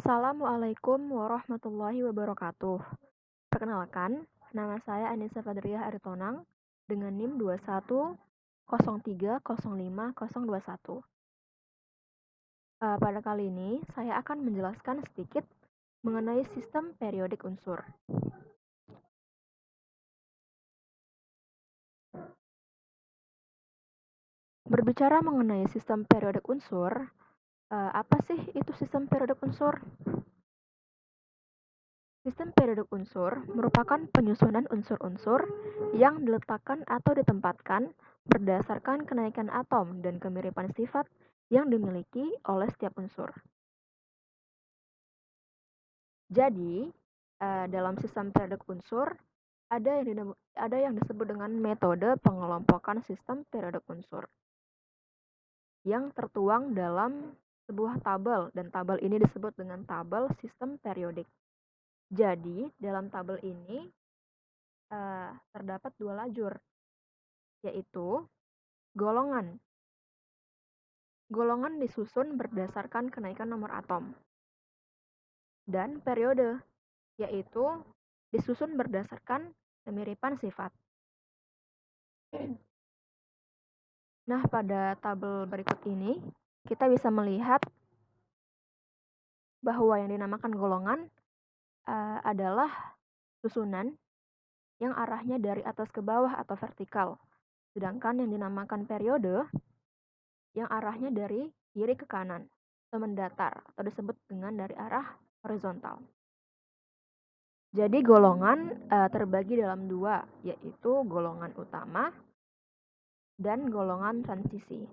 Assalamualaikum warahmatullahi wabarakatuh. Perkenalkan, nama saya Anissa Fadriyah Aritonang dengan NIM 2103050021. Pada kali ini, saya akan menjelaskan sedikit mengenai sistem periodik unsur. Berbicara mengenai sistem periodik unsur, apa sih itu sistem periodik unsur? Sistem periodik unsur merupakan penyusunan unsur-unsur yang diletakkan atau ditempatkan berdasarkan kenaikan atom dan kemiripan sifat yang dimiliki oleh setiap unsur. Jadi, dalam sistem periodik unsur, ada yang disebut dengan metode pengelompokan sistem periodik unsur yang tertuang dalam sebuah tabel, dan tabel ini disebut dengan tabel sistem periodik. Jadi, dalam tabel ini terdapat dua lajur, yaitu golongan. Golongan disusun berdasarkan kenaikan nomor atom. Dan periode, yaitu disusun berdasarkan kemiripan sifat. Nah, pada tabel berikut ini, kita bisa melihat bahwa yang dinamakan golongan adalah susunan yang arahnya dari atas ke bawah atau vertikal. Sedangkan yang dinamakan periode yang arahnya dari kiri ke kanan atau mendatar atau disebut dengan dari arah horizontal. Jadi golongan terbagi dalam dua, yaitu golongan utama dan golongan transisi.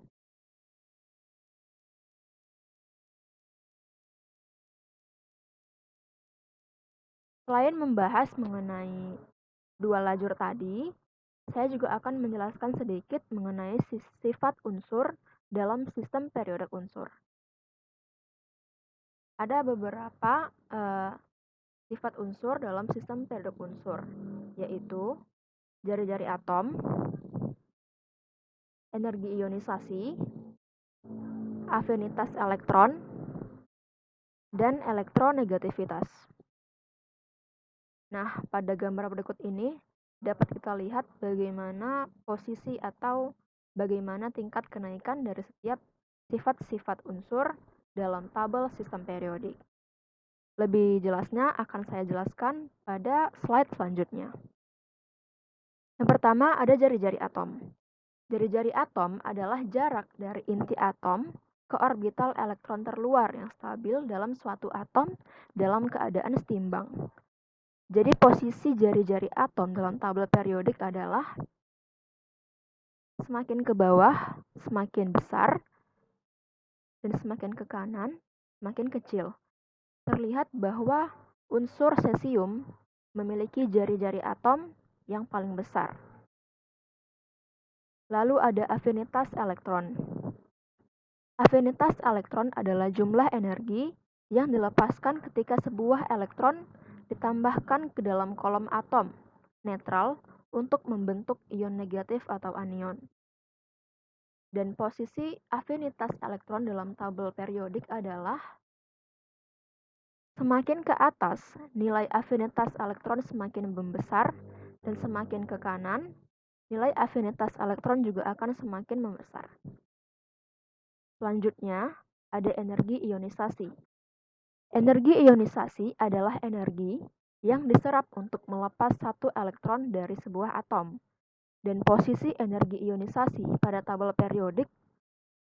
Selain membahas mengenai dua lajur tadi, saya juga akan menjelaskan sedikit mengenai sifat unsur dalam sistem periodik unsur. Ada beberapa sifat unsur dalam sistem periodik unsur, yaitu jari-jari atom, energi ionisasi, afinitas elektron, dan elektronegativitas. Nah, pada gambar berikut ini dapat kita lihat bagaimana posisi atau bagaimana tingkat kenaikan dari setiap sifat-sifat unsur dalam tabel sistem periodik. Lebih jelasnya akan saya jelaskan pada slide selanjutnya. Yang pertama ada jari-jari atom. Jari-jari atom adalah jarak dari inti atom ke orbital elektron terluar yang stabil dalam suatu atom dalam keadaan setimbang. Jadi posisi jari-jari atom dalam tabel periodik adalah semakin ke bawah, semakin besar, dan semakin ke kanan, semakin kecil. Terlihat bahwa unsur cesium memiliki jari-jari atom yang paling besar. Lalu ada afinitas elektron. Afinitas elektron adalah jumlah energi yang dilepaskan ketika sebuah elektron ditambahkan ke dalam kolom atom netral untuk membentuk ion negatif atau anion. Dan posisi afinitas elektron dalam tabel periodik adalah semakin ke atas, nilai afinitas elektron semakin membesar, dan semakin ke kanan, nilai afinitas elektron juga akan semakin membesar. Selanjutnya, ada energi ionisasi. Energi ionisasi adalah energi yang diserap untuk melepas satu elektron dari sebuah atom. Dan posisi energi ionisasi pada tabel periodik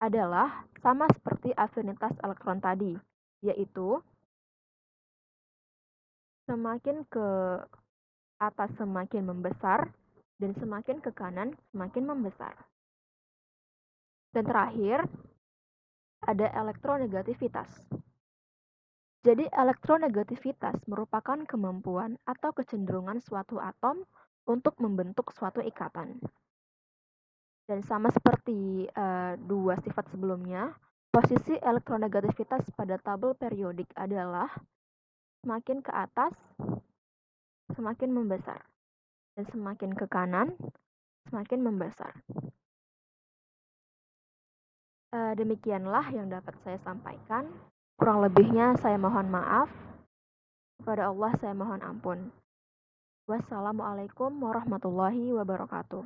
adalah sama seperti afinitas elektron tadi, yaitu semakin ke atas semakin membesar, dan semakin ke kanan semakin membesar. Dan terakhir, ada elektronegativitas. Jadi elektronegativitas merupakan kemampuan atau kecenderungan suatu atom untuk membentuk suatu ikatan. Dan sama seperti dua sifat sebelumnya, posisi elektronegativitas pada tabel periodik adalah semakin ke atas, semakin membesar. Dan semakin ke kanan, semakin membesar. Demikianlah yang dapat saya sampaikan. Kurang lebihnya saya mohon maaf. Kepada Allah saya mohon ampun. Wassalamualaikum warahmatullahi wabarakatuh.